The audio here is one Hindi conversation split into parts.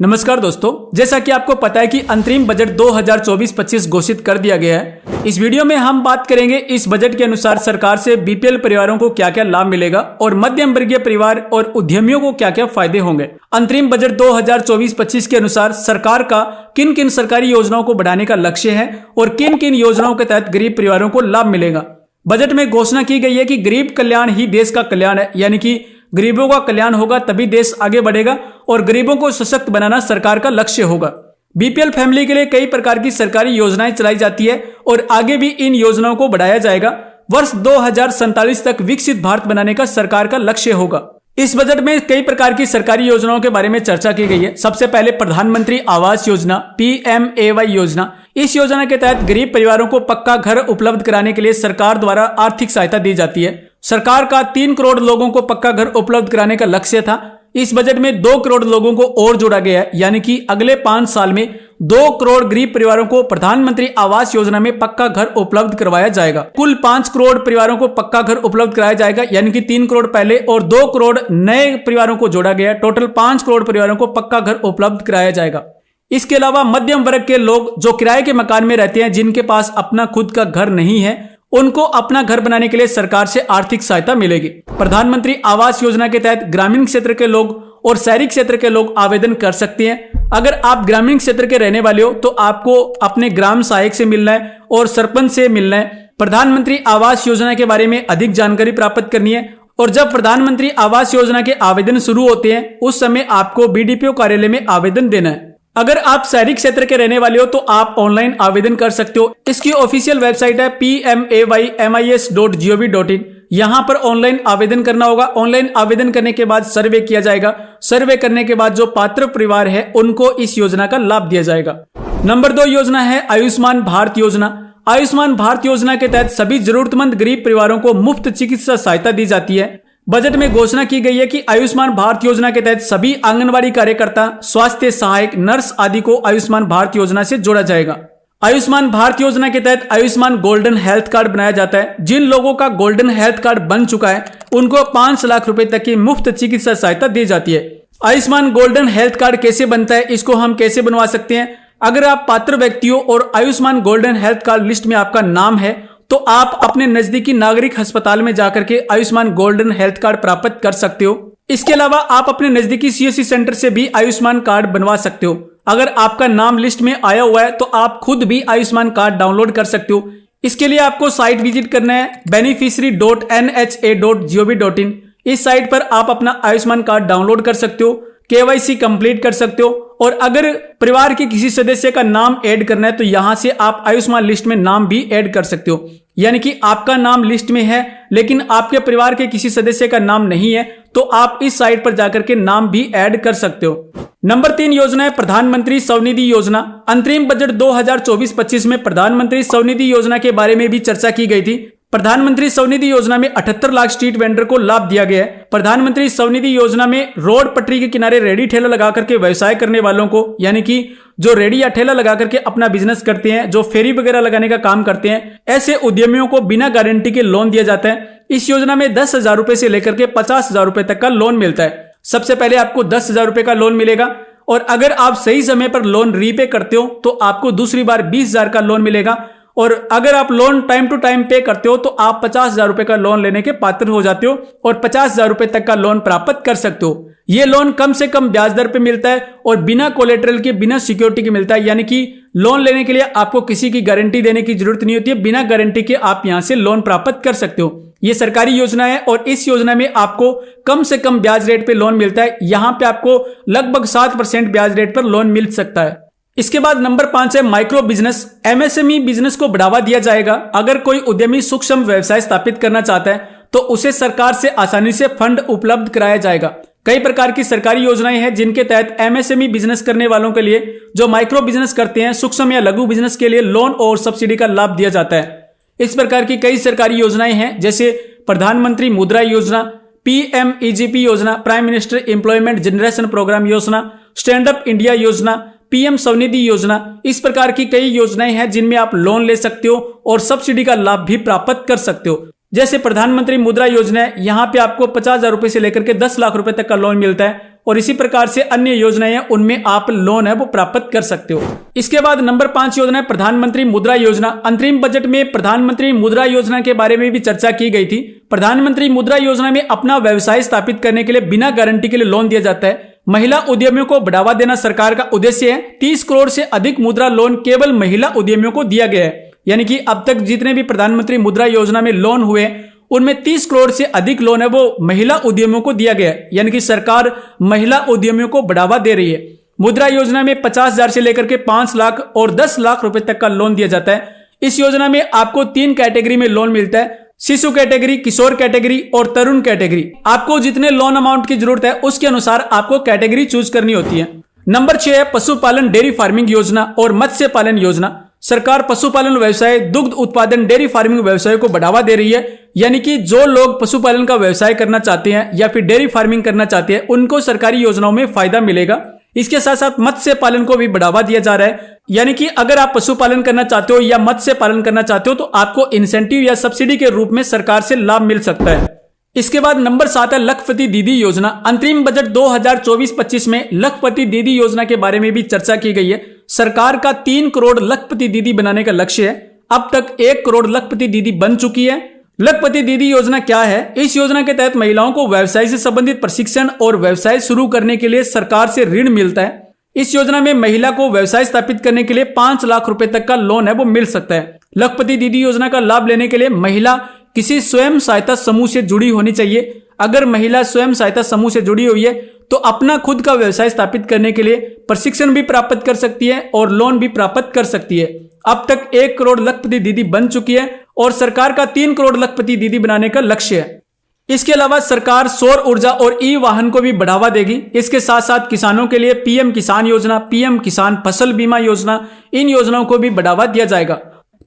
नमस्कार दोस्तों, जैसा कि आपको पता है कि अंतरिम बजट 2024-25 घोषित कर दिया गया है। इस वीडियो में हम बात करेंगे इस बजट के अनुसार सरकार से बीपीएल परिवारों को क्या क्या लाभ मिलेगा और मध्यम वर्गीय परिवार और उद्यमियों को क्या क्या फायदे होंगे। अंतरिम बजट 2024-25 के अनुसार सरकार का किन किन सरकारी योजनाओं को बढ़ाने का लक्ष्य है और किन किन योजनाओं के तहत गरीब परिवारों को लाभ मिलेगा। बजट में घोषणा की गई है कि गरीब कल्याण ही देश का कल्याण है, यानी कि गरीबों का कल्याण होगा तभी देश आगे बढ़ेगा और गरीबों को सशक्त बनाना सरकार का लक्ष्य होगा। बीपीएल फैमिली के लिए कई प्रकार की सरकारी योजनाएं चलाई जाती है और आगे भी इन योजनाओं को बढ़ाया जाएगा। वर्ष 2047 तक विकसित भारत बनाने का सरकार का लक्ष्य होगा। इस बजट में कई प्रकार की सरकारी योजनाओं के बारे में चर्चा की गई है। सबसे पहले प्रधानमंत्री आवास योजना PMAY योजना। इस योजना के तहत गरीब परिवारों को पक्का घर उपलब्ध कराने के लिए सरकार द्वारा आर्थिक सहायता दी जाती है। सरकार का 3 करोड़ लोगों को पक्का घर उपलब्ध कराने का लक्ष्य था। इस बजट में 2 करोड़ लोगों को और जोड़ा गया है, यानी कि अगले 5 साल में 2 करोड़ गरीब परिवारों को प्रधानमंत्री आवास योजना में पक्का घर उपलब्ध करवाया जाएगा। कुल 5 करोड़ परिवारों को पक्का घर उपलब्ध कराया जाएगा, यानी कि 3 करोड़ पहले और 2 करोड़ नए परिवारों को जोड़ा गया। टोटल 5 करोड़ परिवारों को पक्का घर उपलब्ध कराया जाएगा। इसके अलावा मध्यम वर्ग के लोग जो किराए के मकान में रहते हैं, जिनके पास अपना खुद का घर नहीं है, उनको अपना घर बनाने के लिए सरकार से आर्थिक सहायता मिलेगी। प्रधानमंत्री आवास योजना के तहत ग्रामीण क्षेत्र के लोग और शहरी क्षेत्र के लोग आवेदन कर सकते हैं। अगर आप ग्रामीण क्षेत्र के रहने वाले हो तो आपको अपने ग्राम सहायक से मिलना है और सरपंच से मिलना है। प्रधानमंत्री आवास योजना के बारे में अधिक जानकारी प्राप्त करनी है और जब प्रधानमंत्री आवास योजना के आवेदन शुरू होते हैं उस समय आपको BDPO कार्यालय में आवेदन देना है। अगर आप शहरी क्षेत्र के रहने वाले हो तो आप ऑनलाइन आवेदन कर सकते हो। इसकी ऑफिशियल वेबसाइट है PMAYMIS.gov.in। यहां पर ऑनलाइन आवेदन करना होगा। ऑनलाइन आवेदन करने के बाद सर्वे किया जाएगा। सर्वे करने के बाद जो पात्र परिवार है उनको इस योजना का लाभ दिया जाएगा। नंबर 2 योजना है आयुष्मान भारत योजना। आयुष्मान भारत योजना के तहत सभी जरूरतमंद गरीब परिवारों को मुफ्त चिकित्सा सहायता दी जाती है। बजट में घोषणा की गई है कि आयुष्मान भारत योजना के तहत सभी आंगनबाड़ी कार्यकर्ता, स्वास्थ्य सहायक, नर्स आदि को आयुष्मान भारत योजना से जोड़ा जाएगा। आयुष्मान भारत योजना के तहत आयुष्मान गोल्डन हेल्थ कार्ड बनाया जाता है। जिन लोगों का गोल्डन हेल्थ कार्ड बन चुका है उनको 5 लाख रुपए तक की मुफ्त चिकित्सा सहायता दी जाती है। आयुष्मान गोल्डन हेल्थ कार्ड कैसे बनता है, इसको हम कैसे बनवा सकते हैं? अगर आप पात्र व्यक्ति हो और Ayushman golden health card list में आपका नाम है तो आप अपने नजदीकी नागरिक अस्पताल में जाकर के आयुष्मान गोल्डन हेल्थ कार्ड प्राप्त कर सकते हो। इसके अलावा आप अपने नजदीकी CSC सेंटर से भी आयुष्मान कार्ड बनवा सकते हो। अगर आपका नाम लिस्ट में आया हुआ है तो आप खुद भी आयुष्मान कार्ड डाउनलोड कर सकते हो। इसके लिए आपको साइट विजिट करना है beneficiary.nha.gov.in। इस साइट पर आप अपना आयुष्मान कार्ड डाउनलोड कर सकते हो, KYC कंप्लीट कर सकते हो और अगर परिवार के किसी सदस्य का नाम ऐड करना है तो यहां से आप आयुष्मान लिस्ट में नाम भी ऐड कर सकते हो। यानी कि आपका नाम लिस्ट में है लेकिन आपके परिवार के किसी सदस्य का नाम नहीं है तो आप इस साइट पर जाकर के नाम भी ऐड कर सकते हो। नंबर 3 योजना है प्रधानमंत्री स्वनिधि योजना। अंतरिम बजट 2024-25 में प्रधानमंत्री स्वनिधि योजना के बारे में भी चर्चा की गई थी। प्रधानमंत्री स्वनिधि योजना में 78 लाख स्ट्रीट वेंडर को लाभ दिया गया है। प्रधानमंत्री स्वनिधि योजना में रोड पटरी के किनारे रेडी ठेला लगा करके व्यवसाय करने वालों को, यानी कि जो रेडी या ठेला लगा करके अपना बिजनेस करते हैं, जो फेरी वगैरह लगाने का काम करते हैं, ऐसे उद्यमियों को बिना गारंटी के लोन दिया जाता है। इस योजना में 10,000 रुपए से लेकर के 50,000 रुपए तक का लोन मिलता है। सबसे पहले आपको 10,000 रुपए का लोन मिलेगा और अगर आप सही समय पर लोन रीपे करते हो तो आपको दूसरी बार 20,000 का लोन मिलेगा और अगर आप लोन टाइम टू टाइम पे करते हो तो आप 50,000 रुपए का लोन लेने के पात्र हो जाते हो और 50,000 रुपए तक का लोन प्राप्त कर सकते हो। ये लोन कम से कम ब्याज दर पे मिलता है और बिना कोलेटरल के, बिना सिक्योरिटी के मिलता है, यानी कि लोन लेने के लिए आपको किसी की गारंटी देने की जरूरत नहीं होती है। बिना गारंटी के आप यहां से लोन प्राप्त कर सकते हो। ये सरकारी योजना है और इस योजना में आपको कम से कम ब्याज रेट पे लोन मिलता है। यहां पे आपको लगभग 7% ब्याज रेट पर लोन मिल सकता है। इसके बाद नंबर 5 है माइक्रो बिजनेस। MSME बिजनेस को बढ़ावा दिया जाएगा। अगर कोई उद्यमी सूक्ष्म व्यवसाय स्थापित करना चाहता है तो उसे सरकार से आसानी से फंड उपलब्ध कराया जाएगा। कई प्रकार की सरकारी योजनाएं हैं जिनके तहत MSME बिजनेस करने वालों के लिए, जो माइक्रो बिजनेस करते हैं, सूक्ष्म या लघु बिजनेस के लिए लोन और सब्सिडी का लाभ दिया जाता है। इस प्रकार की कई सरकारी योजनाएं हैं जैसे प्रधानमंत्री मुद्रा योजना, PMEGP योजना, prime minister employment generation programme योजना, स्टैंड अप इंडिया योजना, PM स्वनिधि योजना। इस प्रकार की कई योजनाएं हैं जिनमें आप लोन ले सकते हो और सब्सिडी का लाभ भी प्राप्त कर सकते हो। जैसे प्रधानमंत्री मुद्रा योजना है, यहाँ पे आपको 50,000 रुपए से लेकर के 10 लाख रुपए तक का लोन मिलता है और इसी प्रकार से अन्य योजनाएं हैं उनमें आप लोन है वो प्राप्त कर सकते हो। इसके बाद नंबर 5 योजना है प्रधानमंत्री मुद्रा योजना। अंतरिम बजट में प्रधानमंत्री मुद्रा योजना के बारे में भी चर्चा की गई थी। प्रधानमंत्री मुद्रा योजना में अपना व्यवसाय स्थापित करने के लिए बिना गारंटी के लिए लोन दिया जाता है। महिला उद्यमियों को बढ़ावा देना सरकार का उद्देश्य है। 30 करोड़ से अधिक मुद्रा लोन केवल महिला उद्यमियों को दिया गया है। यानी कि अब तक जितने भी प्रधानमंत्री मुद्रा योजना में लोन हुए उनमें 30 करोड़ से अधिक लोन है वो महिला उद्यमियों को दिया गया है। यानी कि सरकार महिला उद्यमियों को बढ़ावा दे रही है। मुद्रा योजना में 50,000 से लेकर के 5 लाख और 10 लाख रुपए तक का लोन दिया जाता है। इस योजना में आपको 3 कैटेगरी में लोन मिलता है, शिशु कैटेगरी, किशोर कैटेगरी और तरुण कैटेगरी। आपको जितने लोन अमाउंट की जरूरत है उसके अनुसार आपको कैटेगरी चूज करनी होती है। नंबर 6 है पशुपालन डेयरी फार्मिंग योजना और मत्स्य पालन योजना। सरकार पशुपालन व्यवसाय, दुग्ध उत्पादन, डेयरी फार्मिंग व्यवसाय को बढ़ावा दे रही है। यानी कि जो लोग पशुपालन का व्यवसाय करना चाहते हैं या फिर डेयरी फार्मिंग करना चाहते हैं उनको सरकारी योजनाओं में फायदा मिलेगा। इसके साथ साथ मत्स्य पालन को भी बढ़ावा दिया जा रहा है। यानी कि अगर आप पशुपालन करना चाहते हो या मत्स्य पालन करना चाहते हो तो आपको इंसेंटिव या सब्सिडी के रूप में सरकार से लाभ मिल सकता है। इसके बाद नंबर 7 है लखपति दीदी योजना। अंतरिम बजट 2024-25 में लखपति दीदी योजना के बारे में भी चर्चा की गई है। सरकार का 3 करोड़ लखपति दीदी बनाने का लक्ष्य है। अब तक 1 करोड़ लखपति दीदी बन चुकी है। लखपति दीदी योजना क्या है? इस योजना के तहत महिलाओं को व्यवसाय से संबंधित प्रशिक्षण और व्यवसाय शुरू करने के लिए सरकार से ऋण मिलता है। इस योजना में महिला को व्यवसाय स्थापित करने के लिए 5 लाख रुपए तक का लोन है वो मिल सकता है। लखपति दीदी योजना का लाभ लेने के लिए महिला किसी स्वयं सहायता समूह से जुड़ी होनी चाहिए। अगर महिला स्वयं सहायता समूह से जुड़ी हुई है तो अपना खुद का व्यवसाय स्थापित करने के लिए प्रशिक्षण भी प्राप्त कर सकती है और लोन भी प्राप्त कर सकती है। अब तक 1 करोड़ लखपति दीदी बन चुकी है और सरकार का 3 करोड़ लखपति दीदी बनाने का लक्ष्य है। इसके अलावा सरकार सौर ऊर्जा और ई वाहन को भी बढ़ावा देगी। इसके साथ साथ किसानों के लिए पीएम किसान योजना, पीएम किसान फसल बीमा योजना, इन योजनाओं को भी बढ़ावा दिया जाएगा।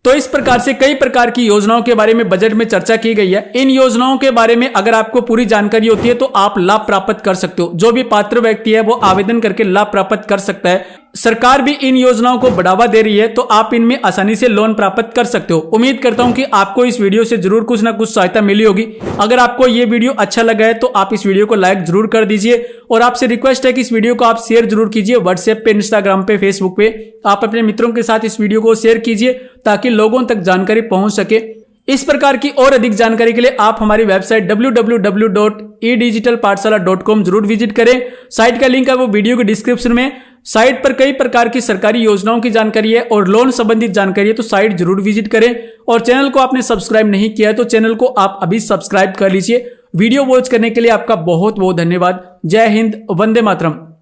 तो इस प्रकार से कई प्रकार की योजनाओं के बारे में बजट में चर्चा की गई है। इन योजनाओं के बारे में अगर आपको पूरी जानकारी होती है तो आप लाभ प्राप्त कर सकते हो। जो भी पात्र व्यक्ति है वो आवेदन करके लाभ प्राप्त कर सकता है। सरकार भी इन योजनाओं को बढ़ावा दे रही है तो आप इनमें आसानी से लोन प्राप्त कर सकते हो। उम्मीद करता हूं कि आपको इस वीडियो से जरूर कुछ ना कुछ सहायता मिली होगी। अगर आपको ये वीडियो अच्छा लगा है तो आप इस वीडियो को लाइक जरूर कर दीजिए और आपसे रिक्वेस्ट है कि इस वीडियो को आप शेयर जरूर कीजिए। व्हाट्सएप पे, इंस्टाग्राम पे, फेसबुक पे आप अपने मित्रों के साथ इस वीडियो को शेयर कीजिए ताकि लोगों तक जानकारी पहुंच सके। इस प्रकार की और अधिक जानकारी के लिए आप हमारी वेबसाइट www.edigitalpathshala.com जरूर विजिट करें। साइट का लिंक है वो वीडियो के डिस्क्रिप्शन में। साइट पर कई प्रकार की सरकारी योजनाओं की जानकारी है और लोन संबंधित जानकारी है तो साइट जरूर विजिट करें। और चैनल को आपने सब्सक्राइब नहीं किया है तो चैनल को आप अभी सब्सक्राइब कर लीजिए। वीडियो वॉच करने के लिए आपका बहुत बहुत धन्यवाद। जय हिंद, वंदे मातरम।